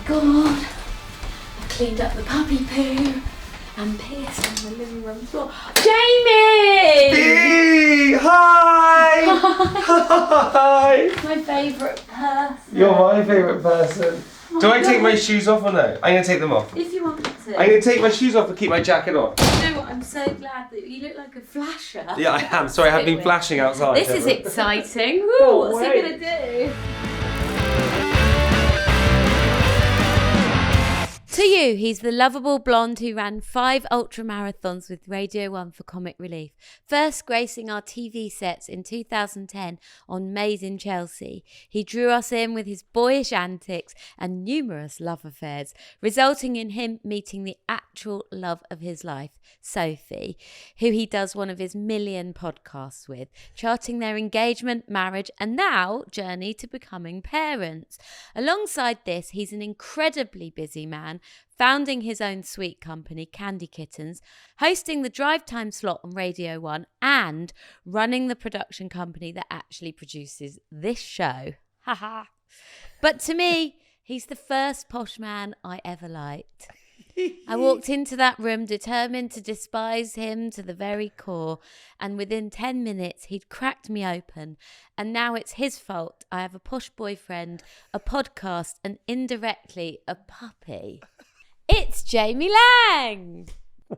God. I cleaned up the puppy poo and pissed on the living room floor. Jamie! Hey! Hi! Hi! My favourite person. You're my favourite person. Do I take my shoes off or no? I'm going to take them off. If you want to. I'm going to take my shoes off and keep my jacket on. You know what? I'm so glad that you look like a flasher. Yeah, I am. Sorry, I have been flashing outside. This is exciting. Woo, what's he going to do? To you, he's the lovable blonde who ran 5 ultra marathons with Radio 1 for comic relief. First gracing our TV sets in 2010 on Made in Chelsea, he drew us in with his boyish antics and numerous love affairs, resulting in him meeting the actual love of his life, Sophie, who he does one of his million podcasts with, charting their engagement, marriage, and now journey to becoming parents. Alongside this, he's an incredibly busy man, founding his own sweet company, Candy Kittens, hosting the drive time slot on Radio 1, and running the production company that actually produces this show. Haha. But to me, he's the first posh man I ever liked. I walked into that room determined to despise him to the very core, and within 10 minutes he'd cracked me open, and now it's his fault I have a posh boyfriend, a podcast, and indirectly a puppy. It's Jamie Laing!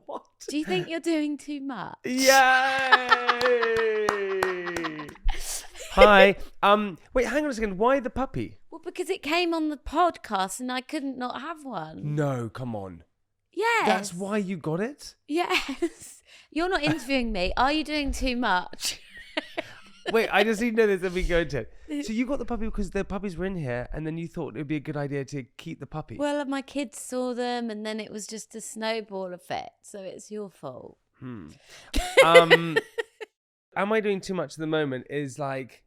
What? Do you think you're doing too much? Yay! Hi. Wait, hang on a second. Why the puppy? Well, because it came on the podcast and I couldn't not have one. No, come on. Yes. That's why you got it? Yes. You're not interviewing me. Are you doing too much? Wait, I just need to know this and we go to it. So you got the puppy because the puppies were in here and then you thought it would be a good idea to keep the puppy? Well, my kids saw them and then it was just a snowball effect. So it's your fault. Am I doing too much at the moment is like,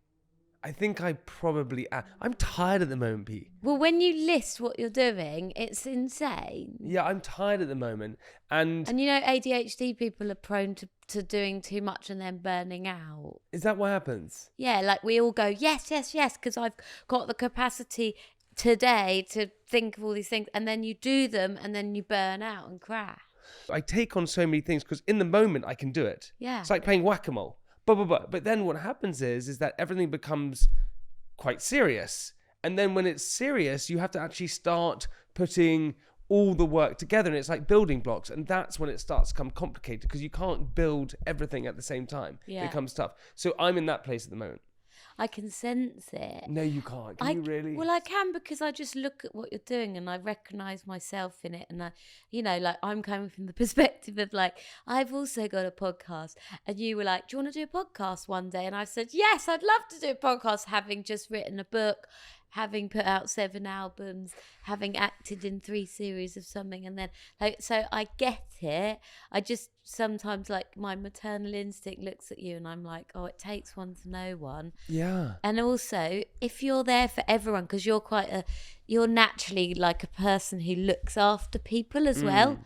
I think I probably am. I'm tired at the moment, Pete. Well, when you list what you're doing, it's insane. Yeah, I'm tired at the moment. And you know, ADHD people are prone to doing too much and then burning out. Is that what happens? Yeah, like we all go, yes, yes, yes, because I've got the capacity today to think of all these things. And then you do them and then you burn out and crash. I take on so many things because in the moment I can do it. Yeah. It's like playing whack-a-mole. But then what happens is that everything becomes quite serious. And then when it's serious, you have to actually start putting all the work together. And it's like building blocks. And that's when it starts to become complicated because you can't build everything at the same time. Yeah. It becomes tough. So I'm in that place at the moment. I can sense it. No, you can't. Can you really? Well, I can because I just look at what you're doing and I recognise myself in it. And I, you know, like I'm coming from the perspective of like, I've also got a podcast. And you were like, do you want to do a podcast one day? And I said, yes, I'd love to do a podcast, having just written a book, having put out 7 albums, having acted in 3 series of something. And then, like, so I get it. I just sometimes, like, my maternal instinct looks at you and I'm like, oh, it takes one to know one. Yeah. And also, if you're there for everyone, because you're naturally like a person who looks after people as well.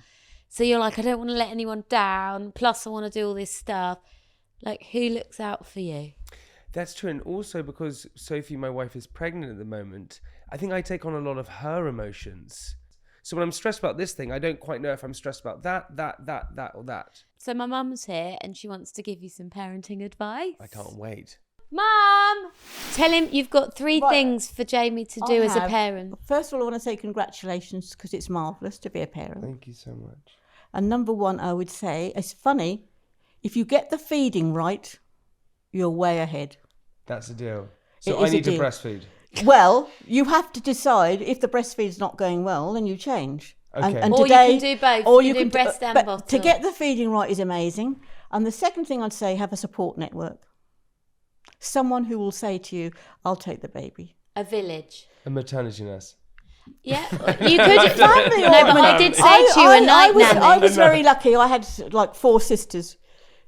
So you're like, I don't want to let anyone down. Plus, I want to do all this stuff. Like, who looks out for you? That's true. And also because Sophie, my wife, is pregnant at the moment, I think I take on a lot of her emotions. So when I'm stressed about this thing, I don't quite know if I'm stressed about that, or that. So my mum's here and she wants to give you some parenting advice. I can't wait. Mum! Tell him you've got 3 things for Jamie to do as a parent. First of all, I want to say congratulations because it's marvellous to be a parent. Thank you so much. And number 1, I would say, it's funny, if you get the feeding right, you're way ahead. That's the deal. So I need to breastfeed. Well, you have to decide if the breastfeed's not going well, then you change. Okay. And or today, you can do both. Or you can do breast and but bottle. To get the feeding right is amazing. And the second thing I'd say, have a support network. Someone who will say to you, I'll take the baby. A village. A maternity nurse. Yeah, you could. Family, no, but I did say to you a night nanny. I was very lucky. I had like 4 sisters.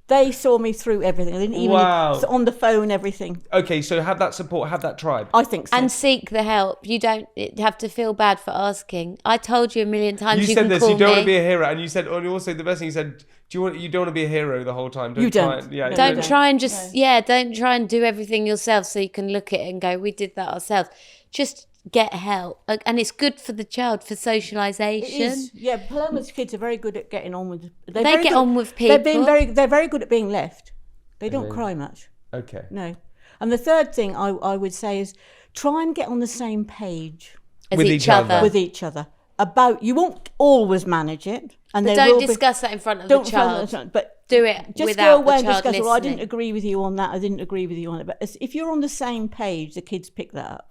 They saw me through everything. They didn't even on the phone, everything. Okay, so have that support, have that tribe. I think so. And seek the help. You don't have to feel bad for asking. I told you a million times. You said this. You don't want to be a hero, and you said, and also the best thing you said. You don't want to be a hero the whole time. You don't. Don't try and do everything yourself so you can look at it and go, we did that ourselves. Just get help, and it's good for the child for It socialization. is. Yeah, Paloma's kids are very good at getting on with. They get on with people. They're very good at being left. They don't cry much. Okay. No. And the third thing I would say is try and get on the same page As With each each other. other. with each other. You won't always manage it, and But there don't will discuss that in front of be, the child. but Do it just without go away the and child discuss. listening. Well, I didn't agree with you on that. I didn't agree with you on it. But if you're on the same page, the kids pick that up.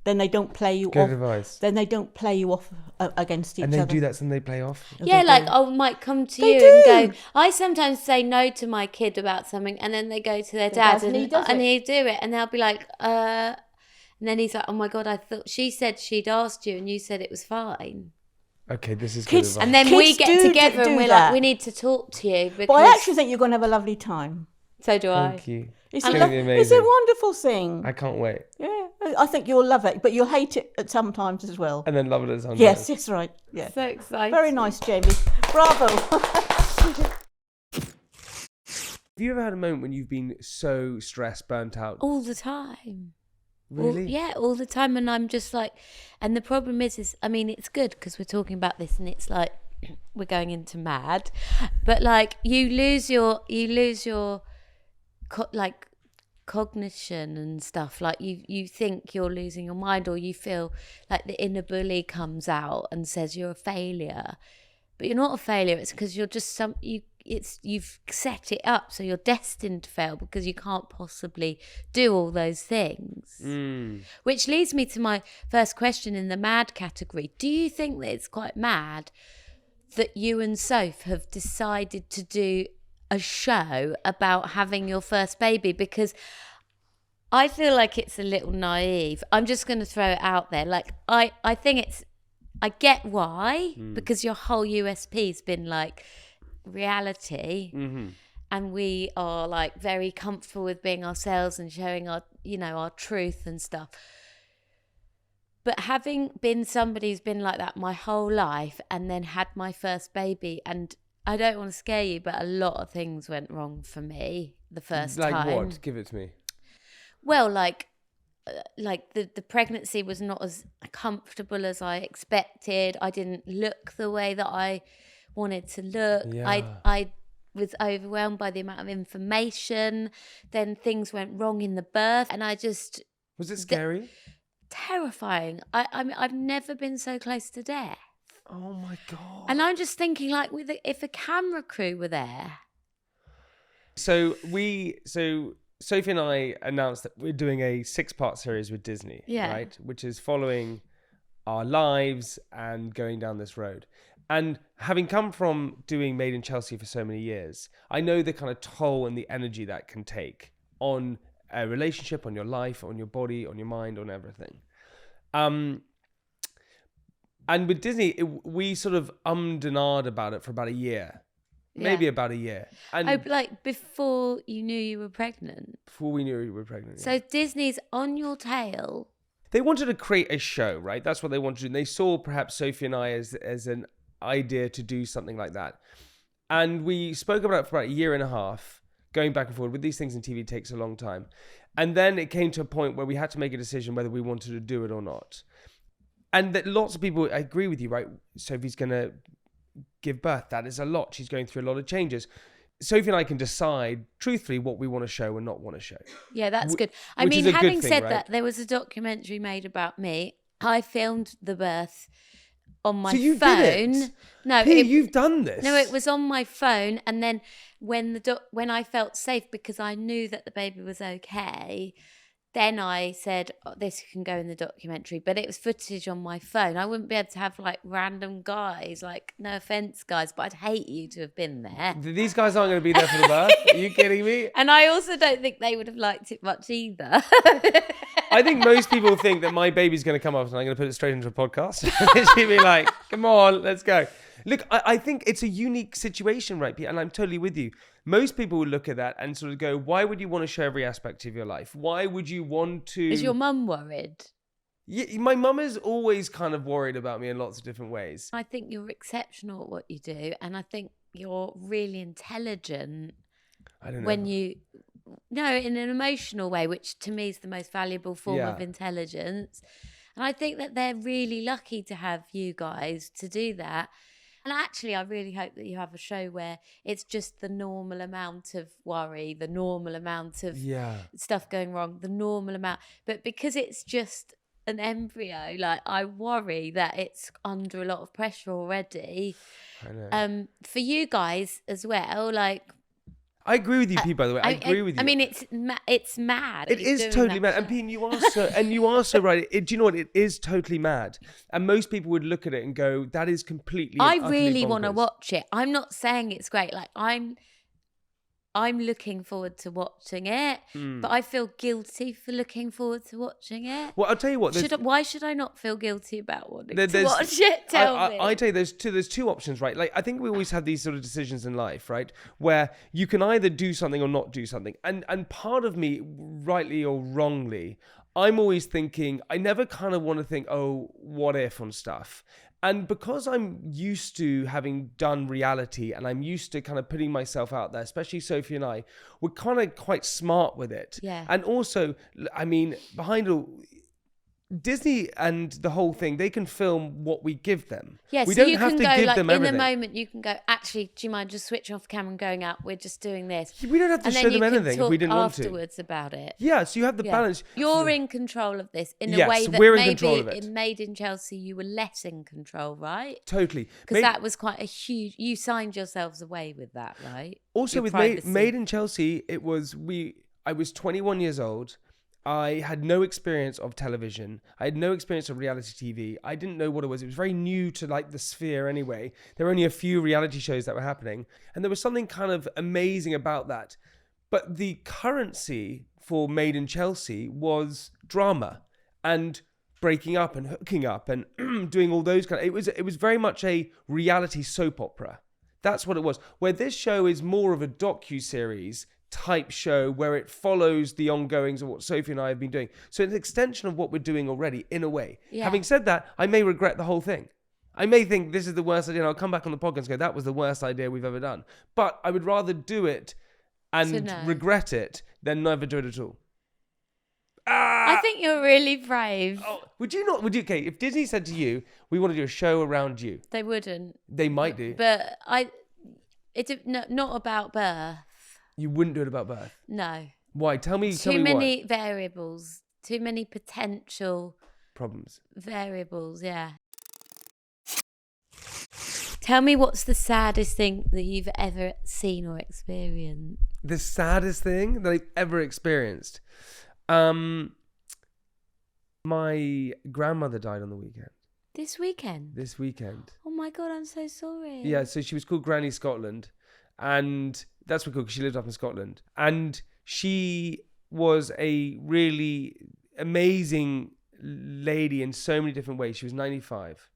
Then they don't play you Good off. advice. Then they don't play you off against each And other. they do that, and they play off. Yeah, like I might come to They you and do. go. I sometimes say no to my kid about something, and then they go to their dad, and he does and it. he do it, and they'll be like, and then he's like, oh my god, I thought she said she'd asked you, and you said it was fine. Okay, this is Kids- good advice. And then Kids we get do together do and we're that. like, we need to talk to you. Because But I actually think you're going to have a lovely time. so do I. Thank you. It's, It's a, gonna be lo- it's a amazing. wonderful thing. I can't wait. Yeah, I think you'll love it, but you'll hate it at sometimes as well. And then love it at some Yes, point. that's right. Yeah. So excited. Very nice, Jamie. Bravo. Have you ever had a moment when you've been so stressed, burnt out? All the time. Really? All the time. And I'm just like, and the problem is I mean, it's good because we're talking about this and it's like, we're going into mad, but like you lose your cognition and stuff. Like you think you're losing your mind, or you feel like the inner bully comes out and says you're a failure, but you're not a failure. It's because you're just you've set it up so you're destined to fail because you can't possibly do all those things. Which leads me to my first question in the mad category. Do you think that it's quite mad that you and Soph have decided to do a show about having your first baby? Because I feel like it's a little naive. I'm just going to throw it out there. Like, I think I get why, because your whole USP has been like reality. Mm-hmm. And we are like very comfortable with being ourselves and showing our truth and stuff. But having been somebody who's been like that my whole life and then had my first baby, and I don't want to scare you, but a lot of things went wrong for me the first time. Like what? Give it to me. Well, like the pregnancy was not as comfortable as I expected. I didn't look the way that I wanted to look. Yeah. I was overwhelmed by the amount of information. Then things went wrong in the birth, and I just... Was it scary? Terrifying. I mean, I've never been so close to death. Oh my God. And I'm just thinking, like, if a camera crew were there. So Sophie and I announced that we're doing a 6-part series with Disney, Yeah. right? Which is following our lives and going down this road. And having come from doing Made in Chelsea for so many years, I know the kind of toll and the energy that can take on a relationship, on your life, on your body, on your mind, on everything. And with Disney, we sort of ummed and ahed about it for about a year. Maybe Yeah. about a year. And like before you knew you were pregnant. before we knew we were pregnant. So Disney's on your tail. They wanted to create a show, right? That's what they wanted to do. And they saw perhaps Sophie and I as an idea to do something like that. And we spoke about it for about a year and a half, going back and forth. With these things in TV, it takes a long time. And then it came to a point where we had to make a decision whether we wanted to do it or not. And that lots of people, I agree with you, right? Sophie's going to give birth. That is a lot. She's going through a lot of changes. Sophie and I can decide, truthfully, what we want to show and not want to show. Yeah, that's good. I which is mean, a good having thing, said right? that, there was a documentary made about me. I filmed the birth on my So you phone. did it? No, P, you've done this. No, it was on my phone, and then when I felt safe because I knew that the baby was okay, then I said, oh, this can go in the documentary. But it was footage on my phone. I wouldn't be able to have like random guys, like no offense, guys, but I'd hate you to have been there. These guys aren't going to be there for the birth. Are you kidding me? And I also don't think they would have liked it much either. I think most people think that my baby's going to come up and I'm going to put it straight into a podcast. She'd be like, come on, let's go. Look, I think it's a unique situation, right, Pete? And I'm totally with you. Most people would look at that and sort of go, why would you want to show every aspect of your life? Why would you want to... Is your mum worried? Yeah, my mum is always kind of worried about me in lots of different ways. I think you're exceptional at what you do. And I think you're really intelligent I don't know. when you... No, in an emotional way, which to me is the most valuable form of Yeah. intelligence. And I think that they're really lucky to have you guys to do that. And actually, I really hope that you have a show where it's just the normal amount of worry, the normal amount of stuff going wrong, the normal amount. But because it's just an embryo, like, I worry that it's under a lot of pressure already. I know. For you guys as well, like, I agree with you, Pete. By the way, I agree with you. I mean, it's mad. It is totally mad, and Pete, you are so right. Do you know what? It is totally mad, and most people would look at it and go, "That is completely." I really want to watch it. I'm not saying it's great. Like, I'm looking forward to watching it, but I feel guilty for looking forward to watching it. Well, I'll tell you what. Why should I not feel guilty about wanting to watch it? Tell me. I tell you, there's two options, right? Like, I think we always have these sort of decisions in life, right? Where you can either do something or not do something. And part of me, rightly or wrongly, I'm always thinking, I never kind of want to think, oh, what if on stuff. And because I'm used to having done reality and I'm used to kind of putting myself out there, especially Sophie and I, we're kind of quite smart with it. Yeah. And also, I mean, behind all, Disney and the whole thing, they can film what we give them. Yeah, we so don't you have can to go, give like, them in everything. the moment, you can go, actually, do you mind just switching off the camera and going out? We're just doing this. We don't have to and show then them anything if we didn't want to. afterwards about it. Yeah, so you have the balance. You're in control of this in a Yes, way that we're in maybe control of it. in Made in Chelsea you were less in control, right? Totally. Because that was quite a huge. You signed yourselves away with that, right? Also, Your with privacy. Made in Chelsea, I was 21 years old. I had no experience of television. I had no experience of reality TV. I didn't know what it was. It was very new to, like, the sphere anyway. There were only a few reality shows that were happening. And there was something kind of amazing about that. But the currency for Made in Chelsea was drama and breaking up and hooking up and doing all those kind of... It was very much a reality soap opera. That's what it was. Where this show is more of a docuseries type show where it follows the ongoings of what Sophie and I have been doing. So it's an extension of what we're doing already, in a way. Yeah. Having said that, I may regret the whole thing. I may think this is the worst idea, and I'll come back on the podcast and go, that was the worst idea we've ever done. But I would rather do it and regret it than never do it at all. I think you're really brave. Oh, would you? Okay, if Disney said to you, we want to do a show around you. They wouldn't. They might do. But not about birth. You wouldn't do it about birth? No. Why? Tell me Too many why. variables. Too many potential problems. Variables, yeah. Tell me, what's the saddest thing that you've ever seen or experienced? The saddest thing that I've ever experienced? My grandmother died on the weekend. This weekend? This weekend. Oh my God, I'm so sorry. Yeah, so she was called Granny Scotland. And that's what because she lived up in Scotland. And she was a really amazing lady in so many different ways. She was 95.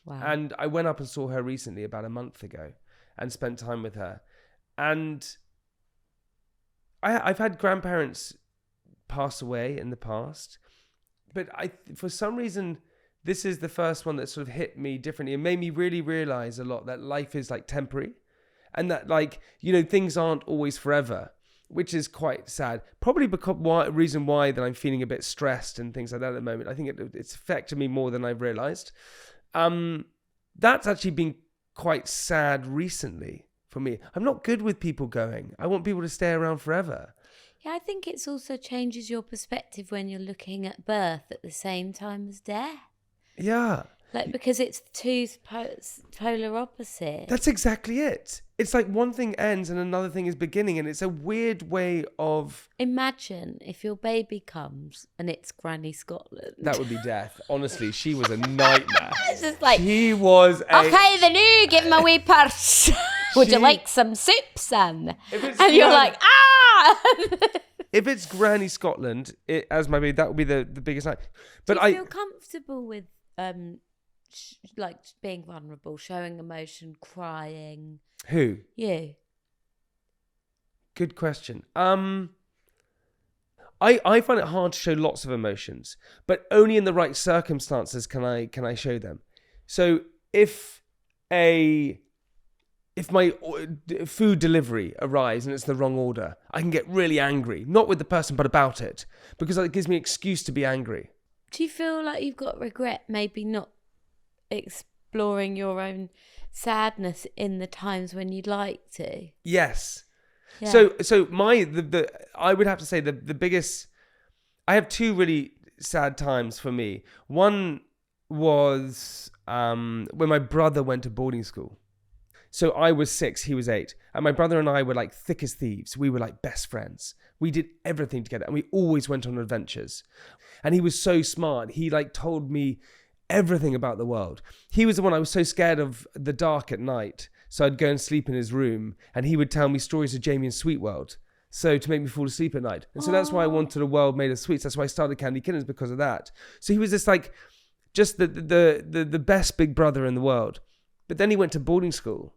Wow. And I went up and saw her recently, about a month ago, and spent time with her. And I've had grandparents pass away in the past, but for some reason, this is the first one that sort of hit me differently. It made me really realize a lot that life is like temporary. And that, like, you know, things aren't always forever, which is quite sad. Probably because reason why that I'm feeling a bit stressed and things like that at the moment. I think it's affected me more than I've realized. That's actually been quite sad recently for me. I'm not good with people going. I want people to stay around forever. Yeah, I think it's also changes your perspective when you're looking at birth at the same time as death. Yeah. Like, because it's two polar opposites. That's exactly it. It's like one thing ends and another thing is beginning, and it's a weird way of... Imagine if your baby comes and it's Granny Scotland. That would be death. Honestly, she was a nightmare. It's just like... She was a... Okay, the new, give him a wee purse. Would you like some soup, son? And you're like, ah! If it's Granny Scotland, as my baby, that would be the biggest night. But Do you feel comfortable with... like being vulnerable, showing emotion, crying? Who? You. Good question. I find it hard to show lots of emotions, but only in the right circumstances can I show them. So if my food delivery arrives and it's the wrong order, I can get really angry, not with the person but about it, because it gives me an excuse to be angry. Do you feel like you've got regret maybe not exploring your own sadness in the times when you'd like to? Yes. Yeah. So I would have to say the biggest, I have two really sad times for me. One was when my brother went to boarding school. So I was 6, he was 8. And my brother and I were like thick as thieves. We were like best friends. We did everything together and we always went on adventures. And he was so smart. He like told me everything about the world. He was the one I was so scared of the dark at night. So I'd go and sleep in his room and he would tell me stories of Jamie and Sweet World. So to make me fall asleep at night. And so that's why I wanted a world made of sweets. That's why I started Candy Kittens, because of that. So he was just like, just the best big brother in the world. But then he went to boarding school.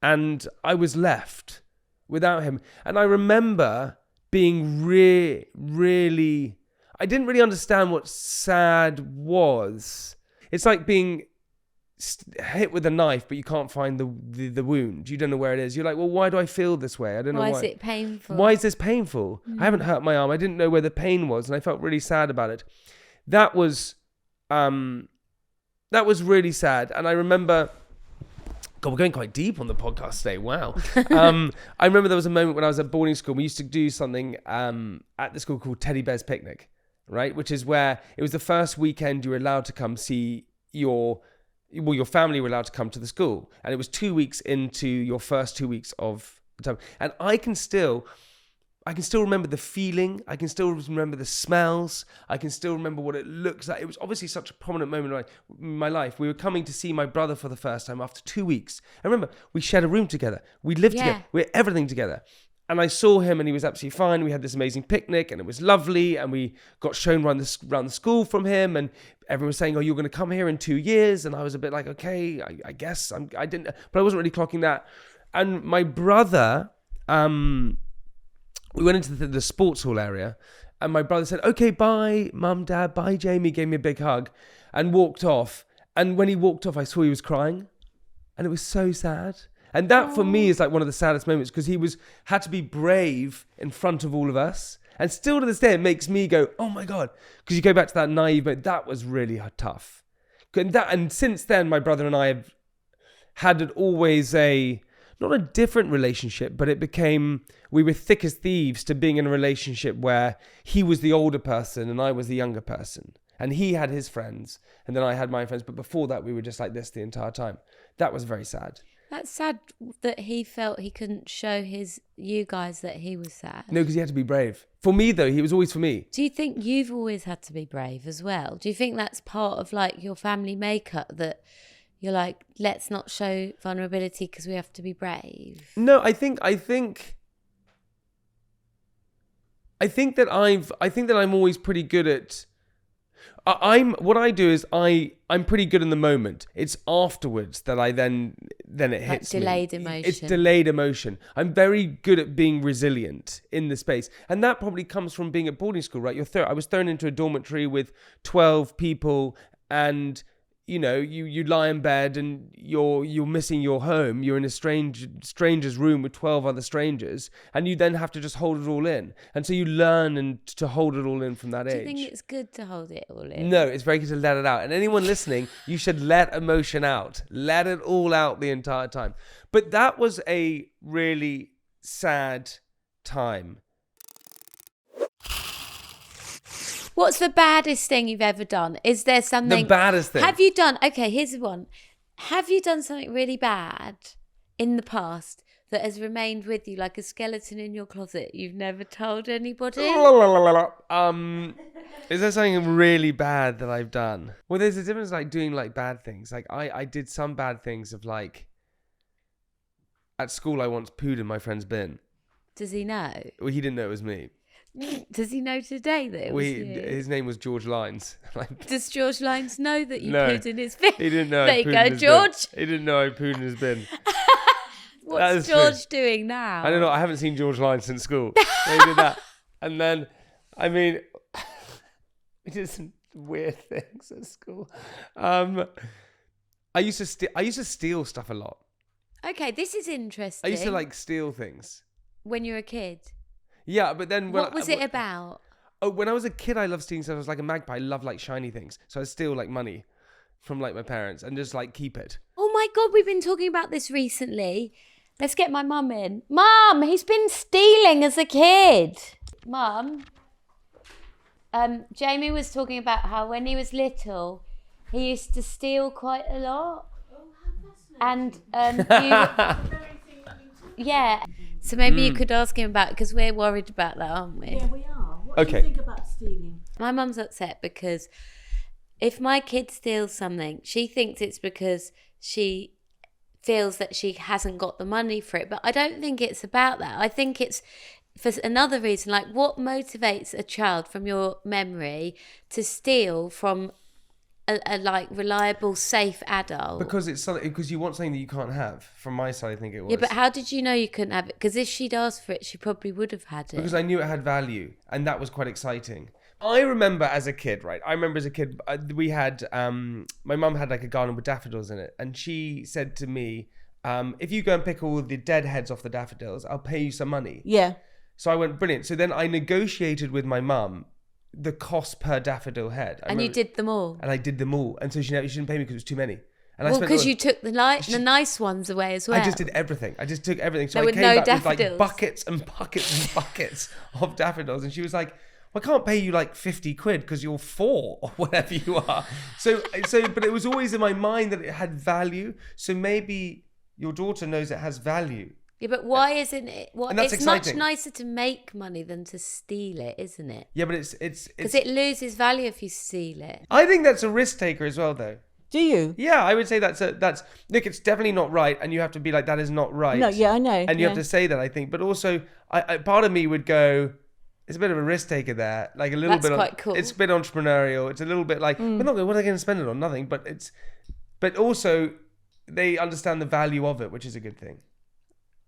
And I was left without him. And I remember being really, I didn't really understand what sad was. It's like being hit with a knife, but you can't find the wound. You don't know where it is. You're like, well, why do I feel this way? I don't know why. Why is it painful? Why is this painful? I haven't hurt my arm. I didn't know where the pain was. And I felt really sad about it. That was really sad. And I remember... God, we're going quite deep on the podcast today. Wow. I remember there was a moment when I was at boarding school. We used to do something at the school called Teddy Bear's Picnic, right? Which is where it was the first weekend you were allowed to come see your family were allowed to come to the school. And it was 2 weeks into your first 2 weeks of the time. And I can still remember the feeling. I can still remember the smells. I can still remember what it looks like. It was obviously such a prominent moment in my life. We were coming to see my brother for the first time after 2 weeks. I remember we shared a room together. We lived together. We had everything together. And I saw him and he was absolutely fine. We had this amazing picnic and it was lovely. And we got shown around the school from him. And everyone was saying, oh, you're going to come here in 2 years. And I was a bit like, okay, I guess. I didn't, but I wasn't really clocking that. And my brother... we went into the sports hall area and my brother said, okay, bye, Mum, Dad, bye, Jamie, gave me a big hug and walked off. And when he walked off, I saw he was crying and it was so sad. And that for me is like one of the saddest moments because he had to be brave in front of all of us. And still to this day, it makes me go, oh my God, because you go back to that naive moment, that was really tough. And since then, my brother and I have had always not a different relationship, but we were thick as thieves to being in a relationship where he was the older person and I was the younger person. And he had his friends and then I had my friends. But before that, we were just like this the entire time. That was very sad. That's sad that he felt he couldn't show you guys that he was sad. No, because he had to be brave. For me, though, he was always for me. Do you think you've always had to be brave as well? Do you think that's part of like your family makeup that... You're like, let's not show vulnerability because we have to be brave. No, I think that I'm always pretty good at. What I do is I'm pretty good in the moment. It's afterwards that I then it hits me. Delayed emotion. It's delayed emotion. I'm very good at being resilient in the space, and that probably comes from being at boarding school, right? I was thrown into a dormitory with 12 people and. You know, you lie in bed and you're missing your home. You're in a stranger's room with 12 other strangers, and you then have to just hold it all in. And so you learn to hold it all in from that age. Do you think it's good to hold it all in? No, it's very good to let it out. And anyone listening, you should let emotion out. Let it all out the entire time. But that was a really sad time. What's the baddest thing you've ever done? Is there something... The baddest thing? Have you done... Okay, here's one. Have you done something really bad in the past that has remained with you, like a skeleton in your closet you've never told anybody? Is there something really bad that I've done? Well, there's a difference like doing like bad things. Like I did some bad things of like... At school, I once pooed in my friend's bin. Does he know? Well, he didn't know it was me. Does he know today that it was you? His name was George Lines. Does George Lines know that you pooed in his bin? He didn't know. There you go, George. He didn't know I pooed in his bin. What's George doing now? I don't know. I haven't seen George Lines since school. He did that. And then, I mean, we did some weird things at school. I used to steal stuff a lot. Okay, this is interesting. I used to like steal things. When you were a kid? Yeah, but then... What was it about? Oh, when I was a kid, I loved stealing stuff. I was like a magpie. I loved like shiny things. So I steal like money from like my parents and just like keep it. Oh my God, we've been talking about this recently. Let's get my mum in. Mum, he's been stealing as a kid. Mum, Jamie was talking about how when he was little, he used to steal quite a lot. And yeah. So maybe you could ask him about, because we're worried about that, aren't we? Yeah, we are. What Okay. do you think about stealing? My mum's upset because if my kid steals something, she thinks it's because she feels that she hasn't got the money for it. But I don't think it's about that. I think it's for another reason. Like, what motivates a child from your memory to steal from a like reliable, safe adult? Because it's something, because you want something that you can't have. From my side, I think it was. Yeah, but how did you know you couldn't have it? Because if she'd asked for it, she probably would have had it. Because I knew it had value, and that was quite exciting. I remember as a kid, right? We had, my mum had like a garden with daffodils in it. And she said to me, if you go and pick all the dead heads off the daffodils, I'll pay you some money. Yeah. So I went, brilliant. So then I negotiated with my mum the cost per daffodil head. You did them all? And I did them all. And so she didn't pay me because it was too many. And Well, because you took the nice ones away as well. I just did everything. I just took everything. So There I were came no back daffodils. with like buckets and buckets and buckets of daffodils. And she was like, I can't pay you like 50 quid because you're 4 or whatever you are. So, but it was always in my mind that it had value. So maybe your daughter knows it has value. Yeah, but why isn't it? And that's it's exciting. much nicer to make money than to steal it, isn't it? Yeah, but it's Because it loses value if you steal it. I think that's a risk taker as well, though. Do you? Yeah, I would say that's look, it's definitely not right, and you have to be like, that is not right. No, yeah, I know. And you have to say that, I think. But also, I part of me would go, it's a bit of a risk taker there, like a little That's bit. quite cool. It's a bit entrepreneurial. It's a little bit like, we're not. What are they going to spend it on? Nothing. But also, they understand the value of it, which is a good thing.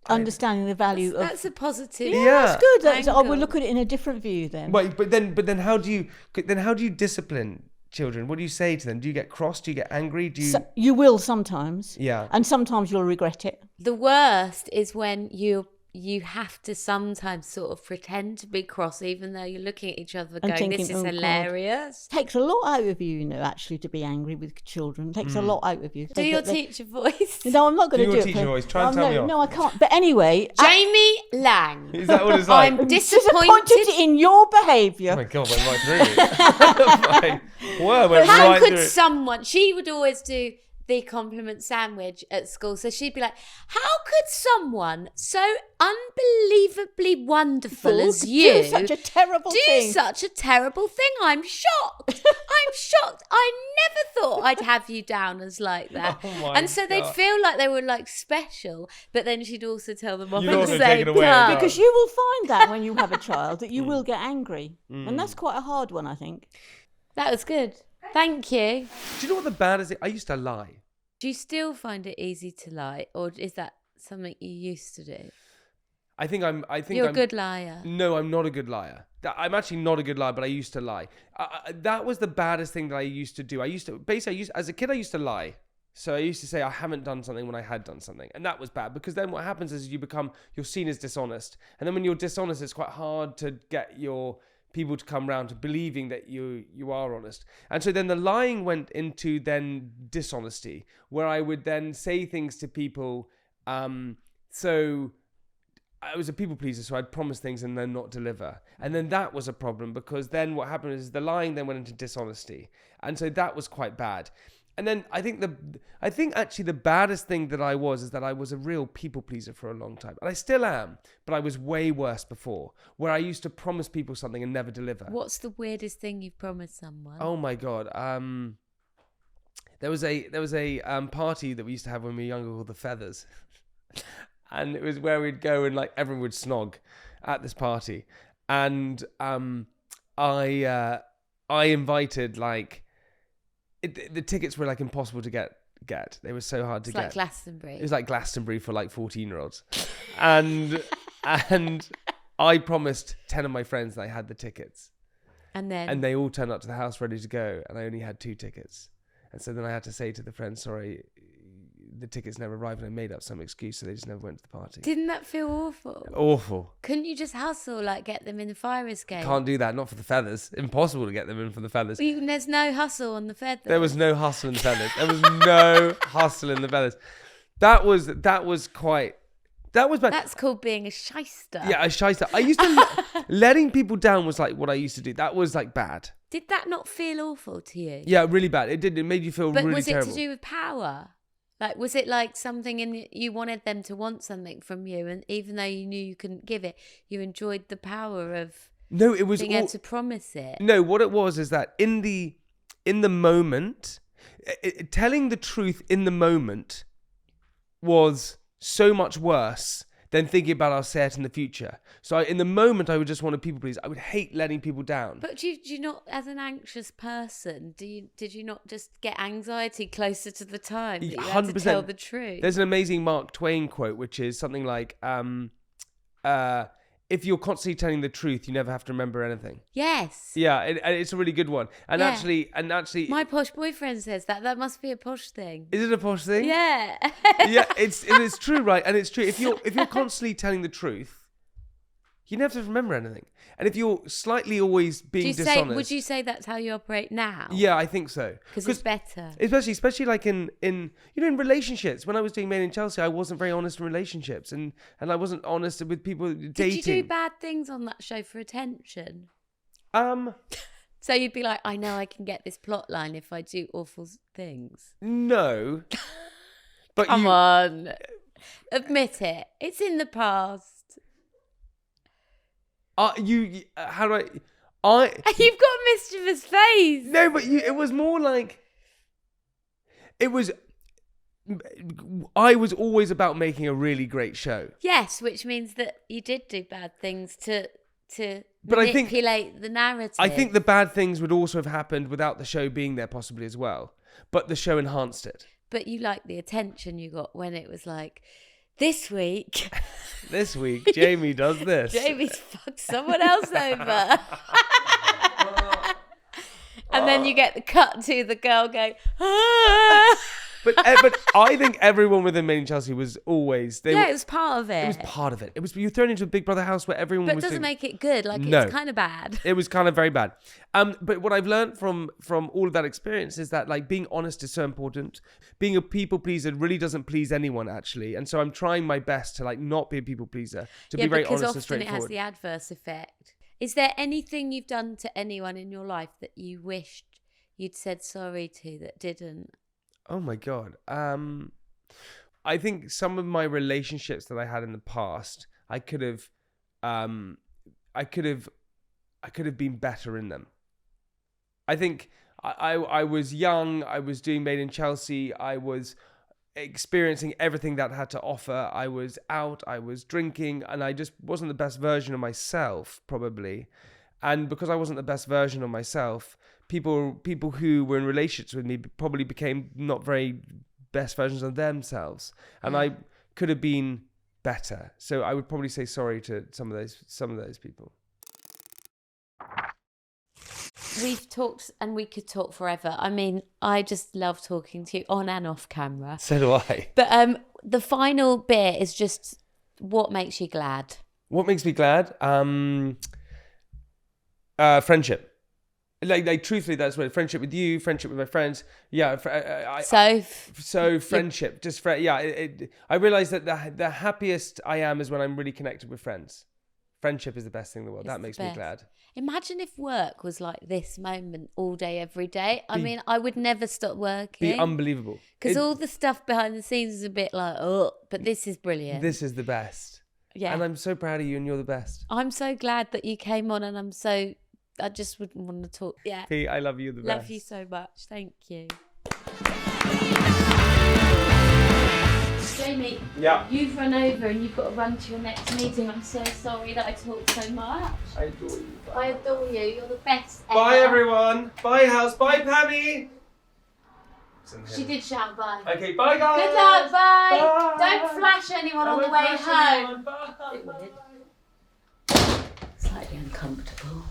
Understanding the value of. That's a positive. Yeah, that's good. I angle. will look at it in a different view then. But then how do you discipline children? What do you say to them? Do you get cross? Do you get angry? Do you? You will sometimes. Yeah. And sometimes you'll regret it. The worst is when you have to sometimes sort of pretend to be cross, even though you're looking at each other And going, thinking, this is "Oh, God." hilarious. Takes a lot out of you, actually, to be angry with children. Takes a lot out of you. Do your teacher voice. No, I'm not going to Do do your it. teacher voice. Try and tell me off. No, I can't. But anyway, Jamie Laing. Is that what it's like? I'm disappointed. in your behaviour. Oh my God, went right through it. Well, went How right could through it. someone? She would always do the compliment sandwich at school. So she'd be like, how could someone so unbelievably wonderful as you do such a terrible thing? such a terrible thing? I'm shocked. I'm shocked. I never thought I'd have you down as like that. Oh my And so they'd God. feel like they were like special, but then she'd also tell them off You'd at the also take same it away as time. well. Because you will find that when you have a child that you will get angry. And that's quite a hard one, I think. That was good. Thank you. Do you know what the baddest thing? I used to lie. Do you still find it easy to lie, or is that something you used to do? I think You're I'm a good liar. No, I'm not a good liar. I'm actually not a good liar, but I used to lie. That was the baddest thing that I used to do. As a kid, I used to lie. So I used to say I haven't done something when I had done something. And that was bad, because then what happens is you're seen as dishonest. And then when you're dishonest, it's quite hard to get your people to come round to believing that you are honest. And so then the lying went into then dishonesty, where I would then say things to people. So I was a people pleaser, so I'd promise things and then not deliver. And then that was a problem, because then what happened is the lying then went into dishonesty. And so that was quite bad. And then I think actually the baddest thing that I was is that I was a real people pleaser for a long time. And I still am, but I was way worse before, where I used to promise people something and never deliver. What's the weirdest thing you've promised someone? Oh my God. There was a party that we used to have when we were younger called the Feathers. And it was where we'd go and like everyone would snog at this party. And I invited like, the tickets were like impossible to get. They were so hard to It's get. like Glastonbury. It was like Glastonbury for like 14-year-olds. And I promised 10 of my friends that I had the tickets. And then And they all turned up to the house ready to go, and I only had 2 tickets. And so then I had to say to the friends, sorry, the tickets never arrived, and I made up some excuse, so they just never went to the party. Didn't that feel awful? Awful. Couldn't you just hustle, like get them in the fire escape? Can't do that. Not for the feathers. Impossible to get them in for the feathers. Well, there's no hustle on the feathers. There was no hustle in the feathers. There was no hustle in the feathers. That was quite. That was bad. That's called being a shyster. Yeah, a shyster. I used to letting people down was like what I used to do. That was like bad. Did that not feel awful to you? Yeah, really bad. It did. It made you feel But really was it terrible. to do with power? Like, was it like something in you wanted them to want something from you, and even though you knew you couldn't give it, you enjoyed the power of No, it was being able to promise it? No, what it was is that in the moment, telling the truth in the moment was so much worse than thinking about I'll say it in the future. So in the moment, I would just want to people please. I would hate letting people down. But do you not, as an anxious person, did you not just get anxiety closer to the time that you had to 100%. tell the truth? There's an amazing Mark Twain quote, which is something like, if you're constantly telling the truth, you never have to remember anything. Yes. Yeah, it's a really good one. And Yeah. actually, My posh boyfriend says that. That must be a posh thing. is it a posh thing? Yeah. Yeah, it's true, right? And it's true. If you're constantly telling the truth, you never have to remember anything. And if you're slightly always being dishonest, would you say that's how you operate now? yeah, I think so. Because it's better. Especially like in in relationships. When I was doing Made in Chelsea, I wasn't very honest in relationships, and I wasn't honest with people dating. Did you do bad things on that show for attention? So you'd be like, I know I can get this plot line if I do awful things. No. But Come on. Admit it. It's in the past. How do You've got a mischievous face. No, but it was more like I was always about making a really great show. Yes, which means that you did do bad things to But I think- manipulate the narrative. I think the bad things would also have happened without the show being there possibly as well. But the show enhanced it. But you like the attention you got when it was like, this week, This week, Jamie does this. Jamie's fucked someone else over. And then you get the cut to the girl going, ah. But I think everyone within Made in Chelsea was always... It was part of it. It was part of it. It was you were thrown into a Big Brother house where everyone But was it doesn't doing- make it good. Like, No. it's kind of bad. It was kind of very bad. But what I've learned from all of that experience is that like being honest is so important. Being a people pleaser really doesn't please anyone actually. And so I'm trying my best to like not be a people pleaser, to be very honest and because often it straightforward. has the adverse effect. Is there anything you've done to anyone in your life that you wished you'd said sorry to that didn't? Oh my God. I think some of my relationships that I had in the past, I could have been better in them. I think I was young, I was doing Made in Chelsea, I was experiencing everything that had to offer. I was out, I was drinking, and I just wasn't the best version of myself, probably. And because I wasn't the best version of myself, people who were in relationships with me probably became not very best versions of themselves. And I could have been better. So I would probably say sorry to some of those people. We've talked and we could talk forever. I mean, I just love talking to you on and off camera. So do I. But the final bit is just what makes you glad. What makes me glad? Friendship. Like truthfully, that's what friendship with you, friendship with my friends. Yeah. So friendship, just I realize that the happiest I am is when I'm really connected with friends. Friendship is the best thing in the world. That makes me glad. Imagine if work was like this moment all day, every day. I mean, I would never stop working. Be unbelievable. Because all the stuff behind the scenes is a bit like, oh, but this is brilliant. This is the best. Yeah. And I'm so proud of you and you're the best. I'm so glad that you came on and I just wouldn't want to talk. Yeah. Pete, I love you the best. Love you so much. Thank you. Jamie, you've run over and you've got to run to your next meeting. I'm so sorry that I talked so much. I adore you. I adore you. You're the best ever. Bye, everyone. Bye, house. Bye, Pammy. She did shout bye. Okay, bye, guys. Good luck. Bye. Bye. Don't flash anyone on the way home. Bye. Bit weird. Slightly uncomfortable.